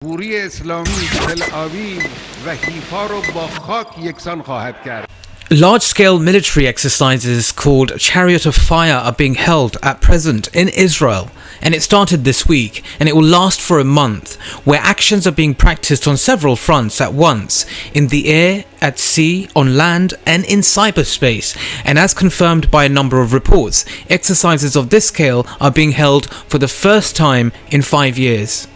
جمهوری اسلامی تل آویو و حیفا رو با خاک یکسان خواهد کرد. Large-scale military exercises called Chariot of Fire are being held at present in Israel, and it started this week, and it will last for a month, where actions are being practiced on several fronts at once, in the air, at sea, on land, and in cyberspace. And as confirmed by a number of reports, exercises of this scale are being held for the first time in 5 years.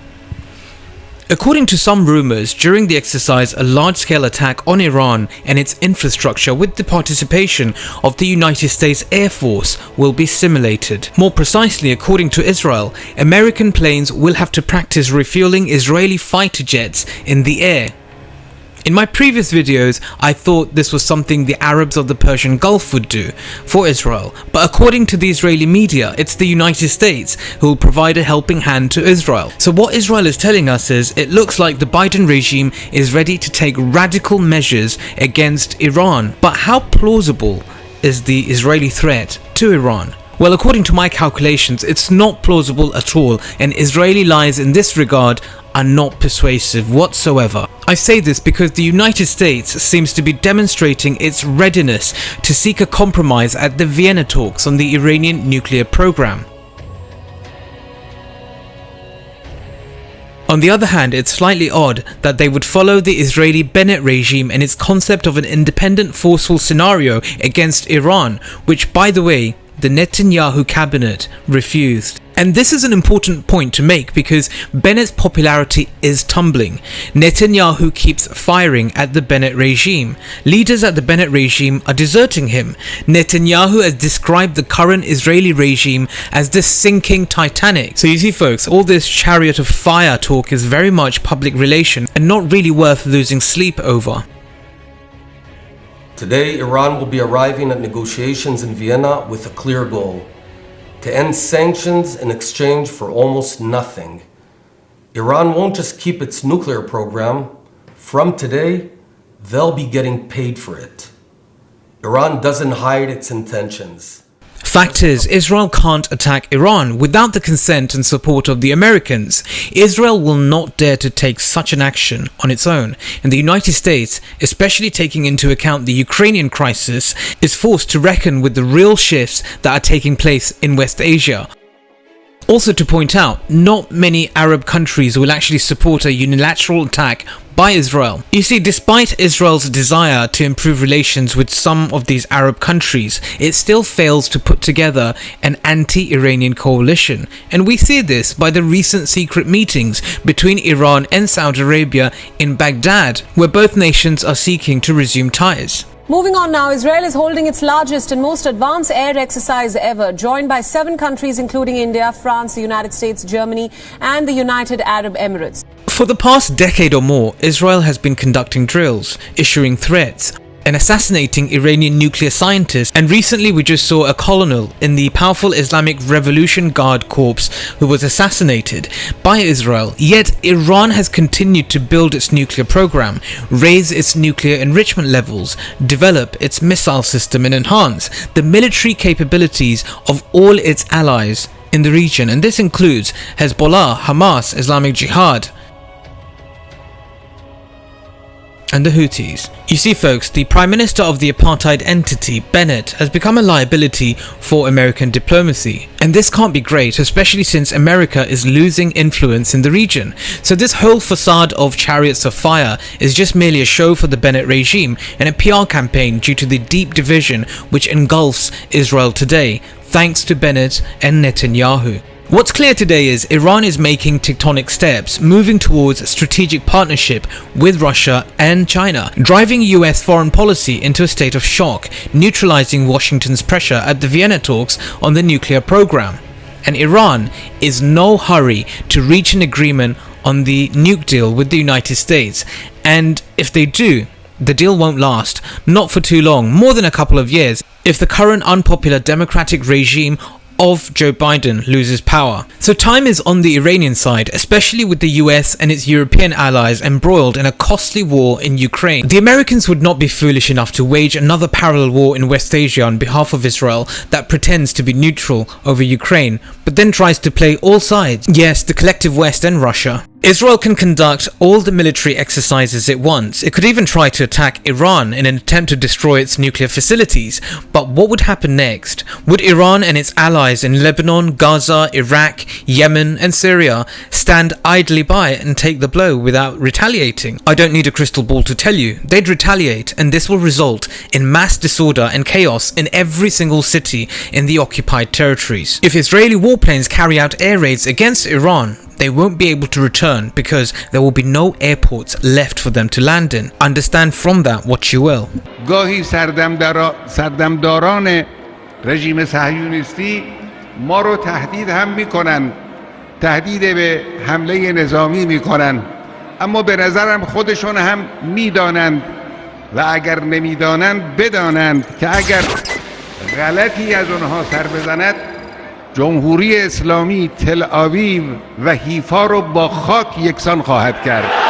According to some rumors, during the exercise, a large-scale attack on Iran and its infrastructure with the participation of the United States Air Force will be simulated. More precisely, according to Israel, American planes will have to practice refueling Israeli fighter jets in the air. In my previous videos, I thought this was something the Arabs of the Persian Gulf would do for Israel, but according to the Israeli media, it's the United States who will provide a helping hand to Israel. So what Israel is telling us is, it looks like the Biden regime is ready to take radical measures against Iran. But how plausible is the Israeli threat to Iran? Well, according to my calculations, it's not plausible at all, and Israeli lies in this regard are not persuasive whatsoever. I say this because the United States seems to be demonstrating its readiness to seek a compromise at the Vienna talks on the Iranian nuclear program. On the other hand, it's slightly odd that they would follow the Israeli Bennett regime and its concept of an independent forceful scenario against Iran, which, by the way, the Netanyahu cabinet refused. And this is an important point to make because Bennett's popularity is tumbling. Netanyahu keeps firing at the Bennett regime. Leaders at the Bennett regime are deserting him. Netanyahu has described the current Israeli regime as the sinking Titanic. So you see folks, all this Chariot of Fire talk is very much public relation and not really worth losing sleep over. Today, Iran will be arriving at negotiations in Vienna with a clear goal: to end sanctions in exchange for almost nothing. Iran won't just keep its nuclear program. From today, they'll be getting paid for it. Iran doesn't hide its intentions. Fact is, Israel can't attack Iran without the consent and support of the Americans. Israel will not dare to take such an action on its own, and the United States, especially taking into account the Ukrainian crisis, is forced to reckon with the real shifts that are taking place in West Asia. Also to point out, not many Arab countries will actually support a unilateral attack by Israel. You see, despite Israel's desire to improve relations with some of these Arab countries, it still fails to put together an anti-Iranian coalition. And we see this by the recent secret meetings between Iran and Saudi Arabia in Baghdad, where both nations are seeking to resume ties. Moving on now, Israel is holding its largest and most advanced air exercise ever, joined by 7 countries including India, France, the United States, Germany and the United Arab Emirates. For the past decade or more, Israel has been conducting drills, issuing threats, and assassinating Iranian nuclear scientists, and recently we just saw a colonel in the powerful Islamic Revolution Guard Corps who was assassinated by Israel. Yet Iran has continued to build its nuclear program, raise its nuclear enrichment levels, develop its missile system and enhance the military capabilities of all its allies in the region, and this includes Hezbollah, Hamas, Islamic Jihad and the Houthis. You see folks, the Prime Minister of the apartheid entity, Bennett, has become a liability for American diplomacy. And this can't be great, especially since America is losing influence in the region. So this whole facade of Chariots of Fire is just merely a show for the Bennett regime and a PR campaign due to the deep division which engulfs Israel today, thanks to Bennett and Netanyahu. What's clear today is Iran is making tectonic steps, moving towards strategic partnership with Russia and China, driving US foreign policy into a state of shock, neutralizing Washington's pressure at the Vienna talks on the nuclear program. And Iran is no hurry to reach an agreement on the nuke deal with the United States. And if they do, the deal won't last, not for too long, more than a couple of years, if the current unpopular democratic regime of Joe Biden loses power. So time is on the Iranian side, especially with the US and its European allies embroiled in a costly war in Ukraine. The Americans would not be foolish enough to wage another parallel war in West Asia on behalf of Israel that pretends to be neutral over Ukraine, but then tries to play all sides, yes, the collective West and Russia. Israel can conduct all the military exercises it wants. It could even try to attack Iran in an attempt to destroy its nuclear facilities. But what would happen next? Would Iran and its allies in Lebanon, Gaza, Iraq, Yemen and Syria stand idly by and take the blow without retaliating? I don't need a crystal ball to tell you. They'd retaliate, and this will result in mass disorder and chaos in every single city in the occupied territories. If Israeli warplanes carry out air raids against Iran, they won't be able to return because there will be no airports left for them to land in. Understand from that what you will. گاهی سردمداران رژیم صهیونیستی ما رو تهدید هم میکنن، تهدید به حمله نظامی میکنن، اما به نظرم خودشون هم میدانند و اگر نمیدانند بدانند که اگر غلطی از اونها سر بزند جمهوری اسلامی تل آویو و حیفا رو با خاک یکسان خواهد کرد.